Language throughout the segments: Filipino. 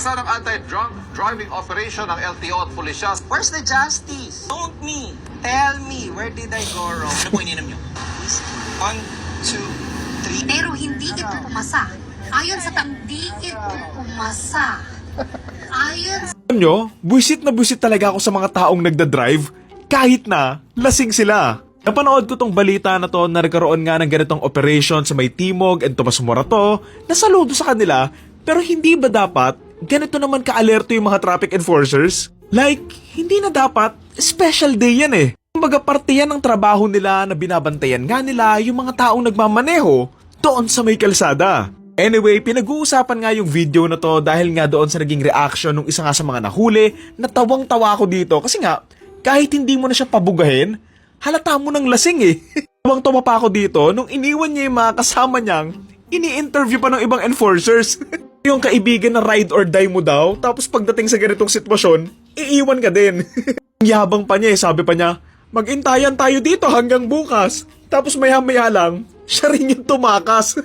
Basta ng anti-drunk driving operation ng LTO at pulisya. Where's the justice? Don't me. Tell me, where did I go wrong? Ano po ininom nyo? Whiskey. 1, 2, 3. Pero hindi ito pumasa. Ayon sa hindi ito pumasa. Ayon sa... Alam nyo, buwisit na buwisit talaga ako sa mga taong nagda-drive kahit na lasing sila. Napanood ko tong balita na to na nagkaroon nga ng ganitong operation sa may Timog and Tomas Morato na saludo sa kanila, pero hindi ba dapat ganito naman ka-alerto yung mga traffic enforcers? Like, hindi na dapat special day yan eh. Kumbaga parte yan ng trabaho nila na binabantayan nga nila yung mga taong nagmamaneho doon sa may kalsada. Anyway, pinag-uusapan nga yung video na to dahil nga doon sa naging reaction ng isa nga sa mga nahuli na tawang-tawa ako dito kasi nga kahit hindi mo na siya pabugahin, halata mo ng lasing eh. Tawang-tawa pa ako dito nung iniwan niya yung mga kasama niyang ini-interview pa ng ibang enforcers. Yung kaibigan na ride or die mo daw, tapos pagdating sa ganitong sitwasyon, iiwan ka din. Yabang pa niya eh, sabi pa niya, mag-intayan tayo dito hanggang bukas. Tapos maya-maya lang, siya rin yung tumakas.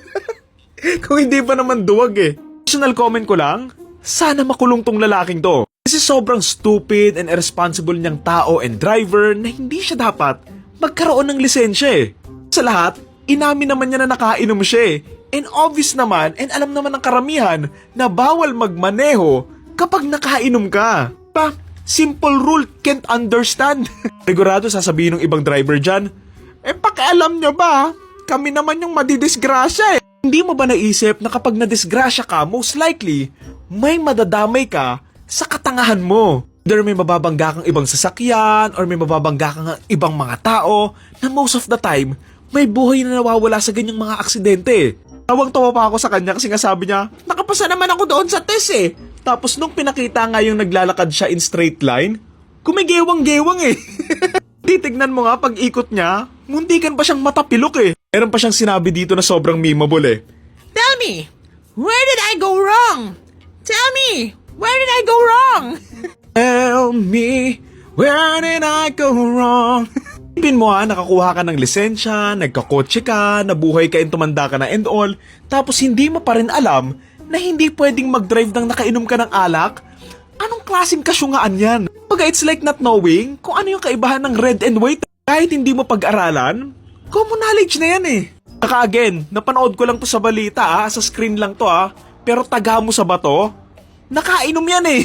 Kung hindi pa naman duwag eh. Personal comment ko lang, sana makulong tong lalaking to. Kasi sobrang stupid and irresponsible niyang tao and driver na hindi siya dapat magkaroon ng lisensya eh. Sa lahat, inamin naman niya na nakainom siya eh. And obvious naman and alam naman ng karamihan na bawal magmaneho kapag nakainom ka. Pa, simple rule, can't understand. Sigurado sasabihin ng ibang driver dyan, pakialam nyo ba? Kami naman yung madidisgrasya eh. Hindi mo ba naisip na kapag nadisgrasya ka, most likely, may madadamay ka sa katangahan mo. Either may mababangga kang ibang sasakyan or may mababangga kang ibang mga tao na most of the time, may buhay na nawawala sa ganyang mga aksidente. Tawang-tawa pa ako sa kanya kasi nga sabi niya, nakapasa naman ako doon sa test eh. Tapos nung pinakita nga yung naglalakad siya in straight line, kumigewang-gewang eh. Titignan mo nga pag ikot niya, muntikan pa siyang matapilok eh. Meron pa siyang sinabi dito na sobrang memeable eh. Tell me, where did I go wrong? Tell me, where did I go wrong? Tell me, where did I go wrong? Isipin mo nakakuha ka ng lisensya, nagkakotse ka, nabuhay ka and tumanda ka na and all, tapos hindi mo pa rin alam na hindi pwedeng mag-drive nang nakainom ka ng alak? Anong klaseng kasyungaan yan? Pagka it's like not knowing kung ano yung kaibahan ng red and white. Kahit hindi mo pag-aralan, common knowledge na yan eh. Saka again, napanood ko lang to sa balita sa screen lang to pero taga mo sa bato, nakainom yan eh.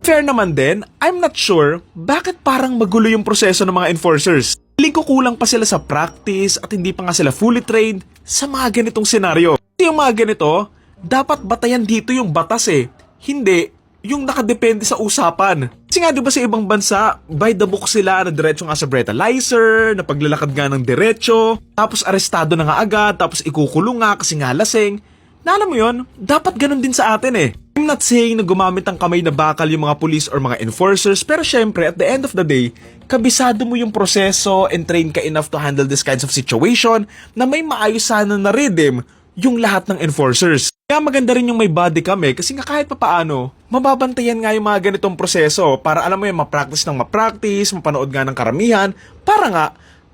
Fair naman din, I'm not sure bakit parang magulo yung proseso ng mga enforcers. Feeling ko kulang pa sila sa practice at hindi pa nga sila fully trained sa mga ganitong senaryo. Kasi yung mga ganito, dapat batayan dito yung batas eh. Hindi yung nakadepende sa usapan. Kasi nga diba sa ibang bansa, by the book sila na diretso nga sa breathalyzer, na paglalakad nga ng diretso, tapos arestado na nga agad, tapos ikukulong nga kasi nga lasing. Na alam mo yun, dapat ganun din sa atin eh. I'm not saying na gumamit ng kamay na bakal yung mga police or mga enforcers, pero syempre at the end of the day, kabisado mo yung proseso and train ka enough to handle this kinds of situation na may maayos sana na rhythm yung lahat ng enforcers. Kaya maganda rin yung may body cam kasi nga kahit papaano, mababantayan nga yung mga ganitong proseso para alam mo yung ma-practice ng ma-practice, mapanood nga ng karamihan, para nga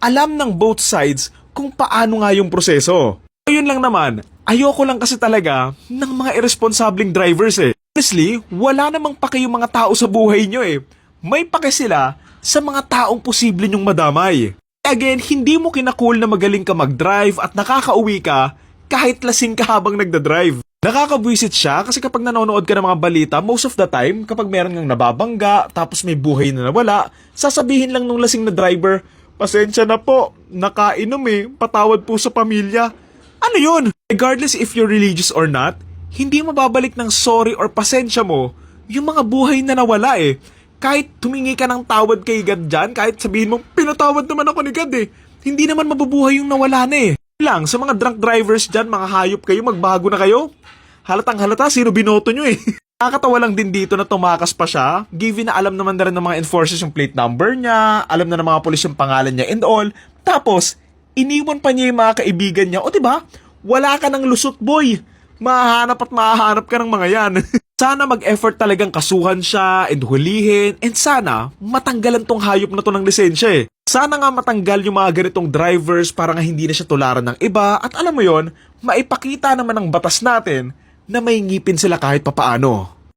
alam ng both sides kung paano nga yung proseso. Ayun lang naman, ayoko lang kasi talaga ng mga irresponsibleng drivers eh. Honestly, wala namang pake yung mga tao sa buhay nyo eh. May pake sila sa mga taong posible nyong madamay. Again, hindi mo kinakul na magaling ka mag-drive at nakakauwi ka kahit lasing ka habang nagda-drive. Nakakabwisit siya kasi kapag nanonood ka ng mga balita, most of the time, kapag meron ngang nababangga, tapos may buhay na nawala, sasabihin lang nung lasing na driver, pasensya na po, nakainom eh, patawad po sa pamilya. Ano yun? Regardless if you're religious or not, hindi mababalik ng sorry or pasensya mo yung mga buhay na nawala eh. Kahit tumingi ka ng tawad kay God dyan, kahit sabihin mo, pinatawad naman ako ni God eh, hindi naman mabubuhay yung nawala na eh. Lang, sa mga drunk drivers dyan, mga hayop kayo, magbago na kayo. Halatang halata, sino binoto nyo eh. Nakakatawa lang din dito na tumakas pa siya, given na alam naman na rin ng mga enforcers yung plate number niya, alam na ng mga polis yung pangalan niya and all. Tapos, iniwan pa niya yung mga kaibigan niya. O diba, wala ka ng lusot boy. Mahahanap at mahahanap ka ng mga yan. Sana mag-effort talagang kasuhan siya and hulihin and sana matanggalan tong hayop na to ng lisensya eh. Sana nga matanggal yung mga ganitong drivers para nga hindi na siya tularan ng iba at alam mo yon, maipakita naman ng batas natin na may ngipin sila kahit papaano.